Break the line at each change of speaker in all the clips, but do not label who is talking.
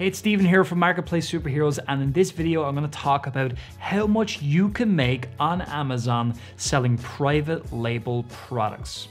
Hey, it's Steven here from Marketplace Superheroes, and in this video I'm going to talk about how much you can make on Amazon selling private label products.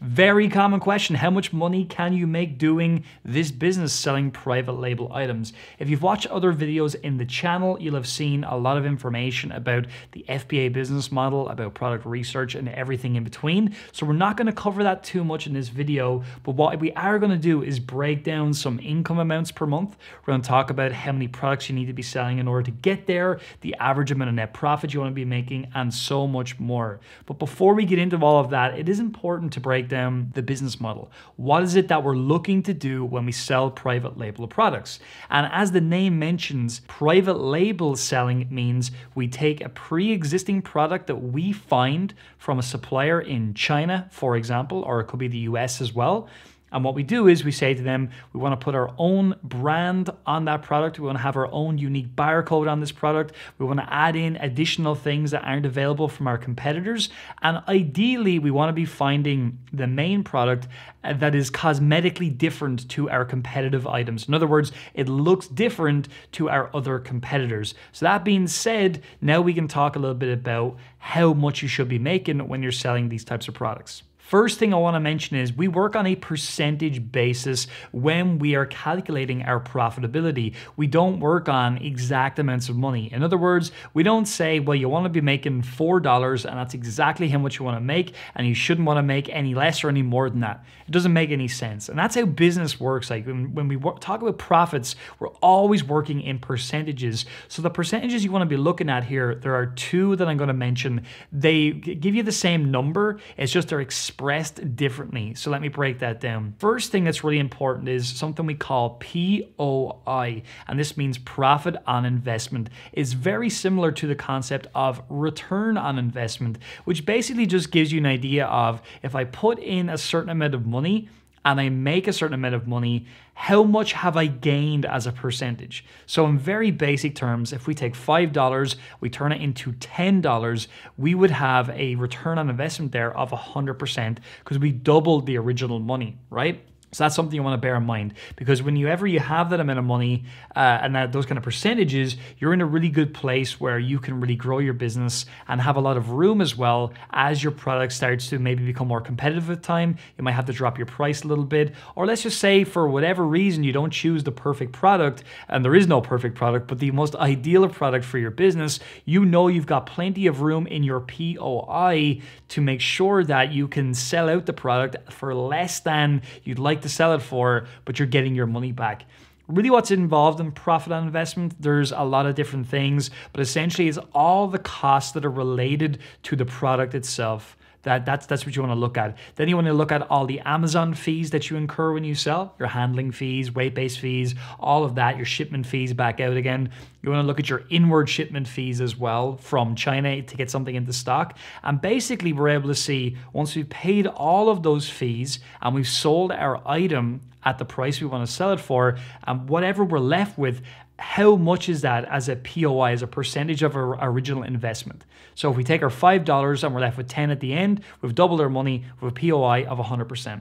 Very common question. How much money can you make doing this business selling private label items? If you've watched other videos in the channel, you'll have seen a lot of information about the FBA business model, about product research and everything in between. So we're not going to cover that too much in this video, but what we are going to do is break down some income amounts per month. We're going to talk about how many products you need to be selling in order to get there, the average amount of net profit you want to be making, and so much more. But before we get into all of that, it is important to break down the business model. What is it that we're looking to do when we sell private label products? And as the name mentions, private label selling means we take a pre-existing product that we find from a supplier in China, for example, or it could be the US as well. And what we do is we say to them, we want to put our own brand on that product. We want to have our own unique barcode on this product. We want to add in additional things that aren't available from our competitors. And ideally, we want to be finding the main product that is cosmetically different to our competitive items. In other words, it looks different to our other competitors. So that being said, now we can talk a little bit about how much you should be making when you're selling these types of products. First thing I want to mention is we work on a percentage basis when we are calculating our profitability. We don't work on exact amounts of money. In other words, we don't say, well, you want to be making $4 and that's exactly how much you want to make, and you shouldn't want to make any less or any more than that. It doesn't make any sense. And that's how business works. Like when we talk about profits, we're always working in percentages. So the percentages you want to be looking at here, there are two that I'm going to mention. They give you the same number. It's just they're expressed differently. So let me break that down. First thing that's really important is something we call POI, and this means profit on investment. It's very similar to the concept of return on investment, which basically just gives you an idea of if I put in a certain amount of money and I make a certain amount of money, how much have I gained as a percentage? So in very basic terms, if we take $5, we turn it into $10, we would have a return on investment there of 100% because we doubled the original money, right? So that's something you want to bear in mind, because whenever you have that amount of money and those kind of percentages, you're in a really good place where you can really grow your business and have a lot of room as well as your product starts to maybe become more competitive with time. You might have to drop your price a little bit, or let's just say for whatever reason you don't choose the perfect product, and there is no perfect product, but the most ideal product for your business. You know you've got plenty of room in your POI to make sure that you can sell out the product for less than you'd like to sell it for, but you're getting your money back. Really what's involved in profit on investment, there's a lot of different things, but essentially it's all the costs that are related to the product itself. That's what you want to look at. Then you want to look at all the Amazon fees that you incur when you sell, your handling fees, weight-based fees, all of that, your shipment fees back out again. You want to look at your inward shipment fees as well from China to get something into stock. And basically we're able to see, once we've paid all of those fees and we've sold our item at the price we want to sell it for, and whatever we're left with, how much is that as a POI, as a percentage of our original investment? So if we take our $5 and we're left with 10 at the end, we've doubled our money with a POI of 100%.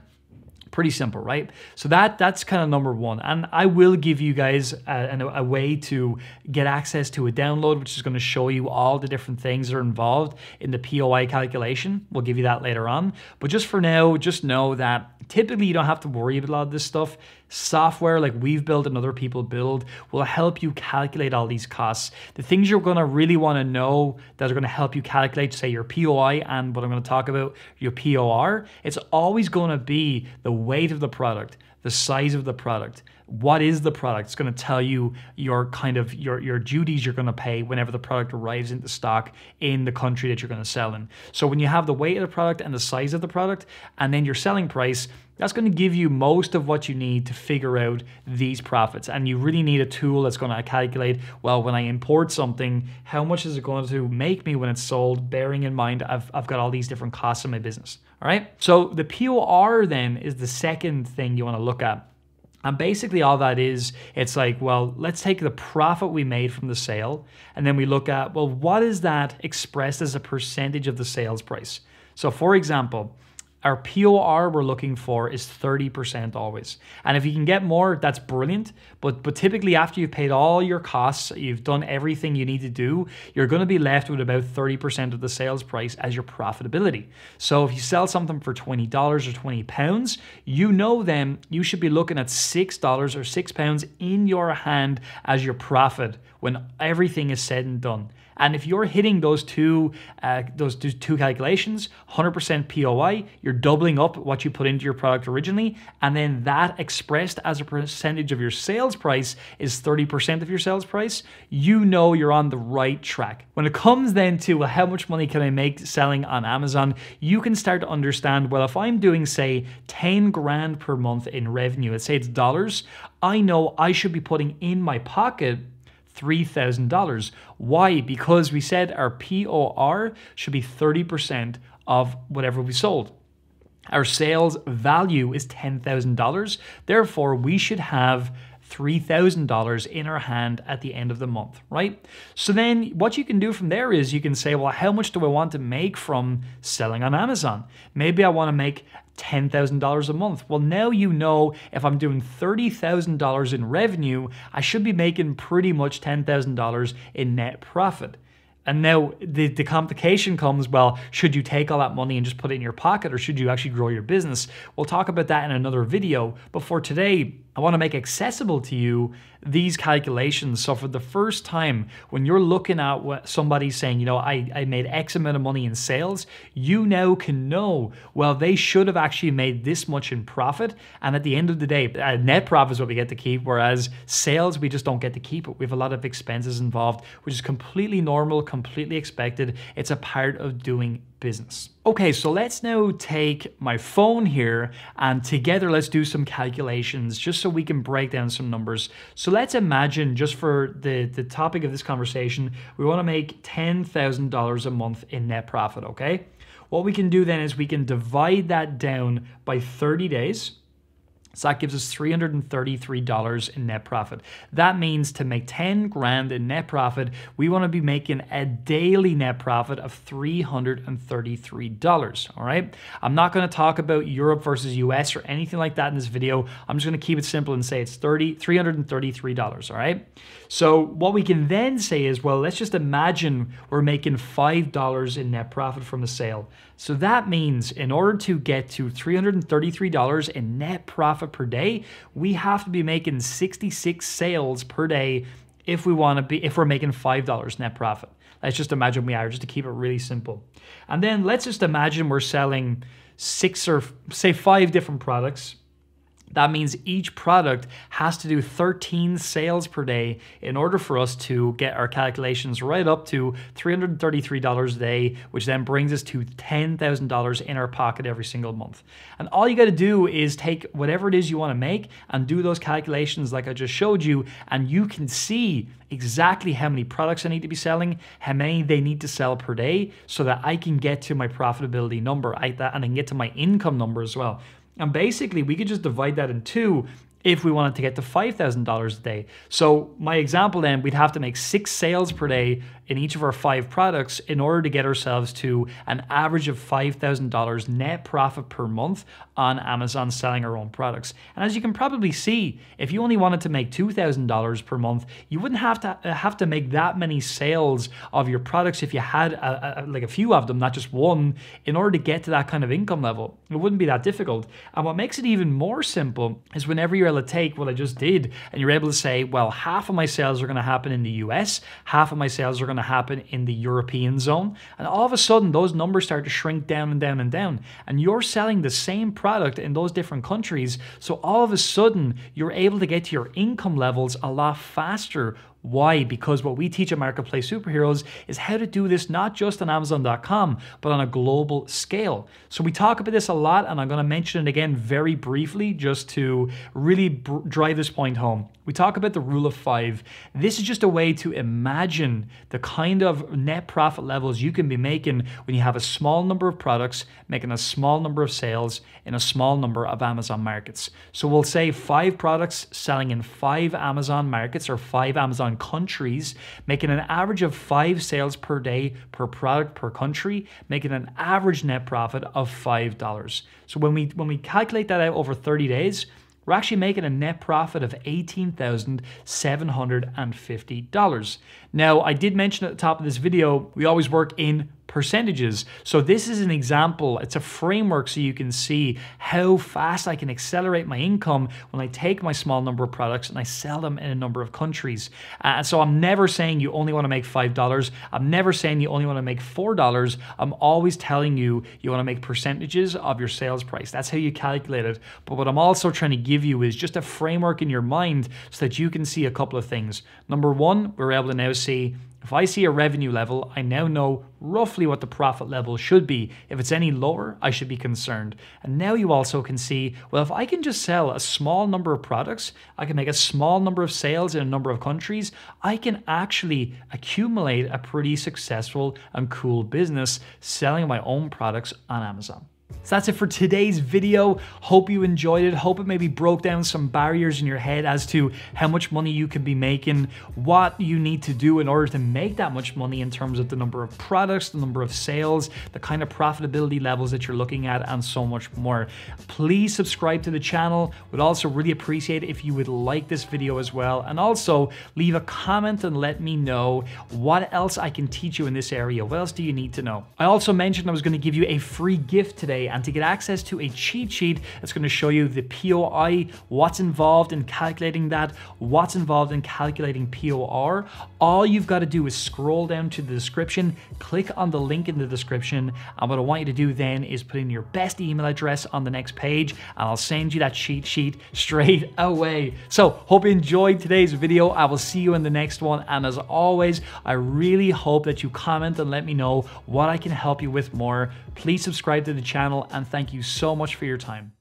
Pretty simple, right? So that's kind of number one. And I will give you guys a way to get access to a download, which is going to show you all the different things that are involved in the POI calculation. We'll give you that later on. But just for now, just know that typically you don't have to worry about a lot of this stuff. Software like we've built and other people build will help you calculate all these costs. The things you're going to really want to know that are going to help you calculate, say, your POI and what I'm going to talk about, your POR, it's always going to be the weight of the product, the size of the product. What is the product? It's going to tell you your duties you're going to pay whenever the product arrives into stock in the country that you're going to sell in. So when you have the weight of the product and the size of the product and then your selling price, that's going to give you most of what you need to figure out these profits. And you really need a tool that's going to calculate, well, when I import something, how much is it going to make me when it's sold, bearing in mind I've got all these different costs in my business. All right. So the POR then is the second thing you want to look at. And basically all that is, it's like, well, let's take the profit we made from the sale, and then we look at, well, what is that expressed as a percentage of the sales price? So for example, our POR we're looking for is 30% always. And if you can get more, that's brilliant. But typically after you've paid all your costs, you've done everything you need to do, you're going to be left with about 30% of the sales price as your profitability. So if you sell something for $20 or £20, you know then you should be looking at $6 or £6 in your hand as your profit when everything is said and done. And if you're hitting those two calculations, 100% POI, you're doubling up what you put into your product originally, and then that expressed as a percentage of your sales price is 30% of your sales price, you know you're on the right track. When it comes then to how much money can I make selling on Amazon, you can start to understand, well, if I'm doing, say, 10 grand per month in revenue, let's say it's dollars, I know I should be putting in my pocket $3,000. Why? Because we said our POR should be 30% of whatever we sold. Our sales value is $10,000. Therefore, we should have $3,000 in our hand at the end of the month, right? So then what you can do from there is you can say, well, how much do I want to make from selling on Amazon? Maybe I want to make $10,000 a month. Well, now you know if I'm doing $30,000 in revenue, I should be making pretty much $10,000 in net profit. And now the complication comes, well, should you take all that money and just put it in your pocket, or should you actually grow your business? We'll talk about that in another video. But for today, I want to make accessible to you these calculations. So for the first time, when you're looking at what somebody's saying, you know, I made X amount of money in sales, you now can know, well, they should have actually made this much in profit. And at the end of the day, net profit is what we get to keep, whereas sales, we just don't get to keep it. We have a lot of expenses involved, which is completely normal, completely expected. It's a part of doing business. Okay, so let's now take my phone here and together let's do some calculations just so we can break down some numbers. So let's imagine, just for the topic of this conversation, we want to make $10,000 a month in net profit, okay? What we can do then is we can divide that down by 30 days. So that gives us $333 in net profit. That means to make 10 grand in net profit, we want to be making a daily net profit of $333, all right? I'm not going to talk about Europe versus US or anything like that in this video. I'm just going to keep it simple and say it's $333, all right? So what we can then say is, well, let's just imagine we're making $5 in net profit from a sale. So that means in order to get to $333 in net profit per day, we have to be making 66 sales per day if we're making $5 net profit. Let's just imagine we are, just to keep it really simple. And then let's just imagine we're selling 6 or say 5 different products. That means each product has to do 13 sales per day in order for us to get our calculations right up to $333 a day, which then brings us to $10,000 in our pocket every single month. And all you got to do is take whatever it is you want to make and do those calculations like I just showed you, and you can see exactly how many products I need to be selling, how many they need to sell per day, so that I can get to my profitability number and I can get to my income number as well. And basically, we could just divide that in two if we wanted to get to $5,000 a day. So my example then, we'd have to make 6 sales per day in each of our 5 products in order to get ourselves to an average of $5,000 net profit per month on Amazon selling our own products. And as you can probably see, if you only wanted to make $2,000 per month, you wouldn't have to make that many sales of your products if you had like a few of them, not just one, in order to get to that kind of income level. It wouldn't be that difficult. And what makes it even more simple is whenever you're able to take what I just did and you're able to say, well, half of my sales are going to happen in the US, half of my sales are going to happen in the European zone, and all of a sudden those numbers start to shrink down and down and down, and you're selling the same product in those different countries, so all of a sudden you're able to get to your income levels a lot faster. Why? Because what we teach at Marketplace Superheroes is how to do this not just on Amazon.com, but on a global scale. So we talk about this a lot, and I'm going to mention it again very briefly just to really drive this point home. We talk about the rule of 5. This is just a way to imagine the kind of net profit levels you can be making when you have a small number of products, making a small number of sales in a small number of Amazon markets. So we'll say 5 products selling in 5 Amazon markets or 5 Amazon and countries, making an average of 5 sales per day per product per country, making an average net profit of $5. So when we calculate that out over 30 days, we're actually making a net profit of $18,750. Now, I did mention at the top of this video, we always work in percentages. So this is an example. It's a framework so you can see how fast I can accelerate my income when I take my small number of products and I sell them in a number of countries. And so I'm never saying you only want to make $5. I'm never saying you only want to make $4. I'm always telling you you want to make percentages of your sales price. That's how you calculate it. But what I'm also trying to give you is just a framework in your mind so that you can see a couple of things. Number one, we're able to now see, if I see a revenue level, I now know roughly what the profit level should be. If it's any lower, I should be concerned. And now you also can see, well, if I can just sell a small number of products, I can make a small number of sales in a number of countries, I can actually accumulate a pretty successful and cool business selling my own products on Amazon. So that's it for today's video. Hope you enjoyed it. Hope it maybe broke down some barriers in your head as to how much money you can be making, what you need to do in order to make that much money in terms of the number of products, the number of sales, the kind of profitability levels that you're looking at, and so much more. Please subscribe to the channel. Would also really appreciate it if you would like this video as well. And also leave a comment and let me know what else I can teach you in this area. What else do you need to know? I also mentioned I was going to give you a free gift today, and to get access to a cheat sheet that's going to show you the POI, what's involved in calculating that, what's involved in calculating POR, all you've got to do is scroll down to the description, click on the link in the description, and what I want you to do then is put in your best email address on the next page, and I'll send you that cheat sheet straight away. So, hope you enjoyed today's video. I will see you in the next one, and as always, I really hope that you comment and let me know what I can help you with more. Please subscribe to the channel, and thank you so much for your time.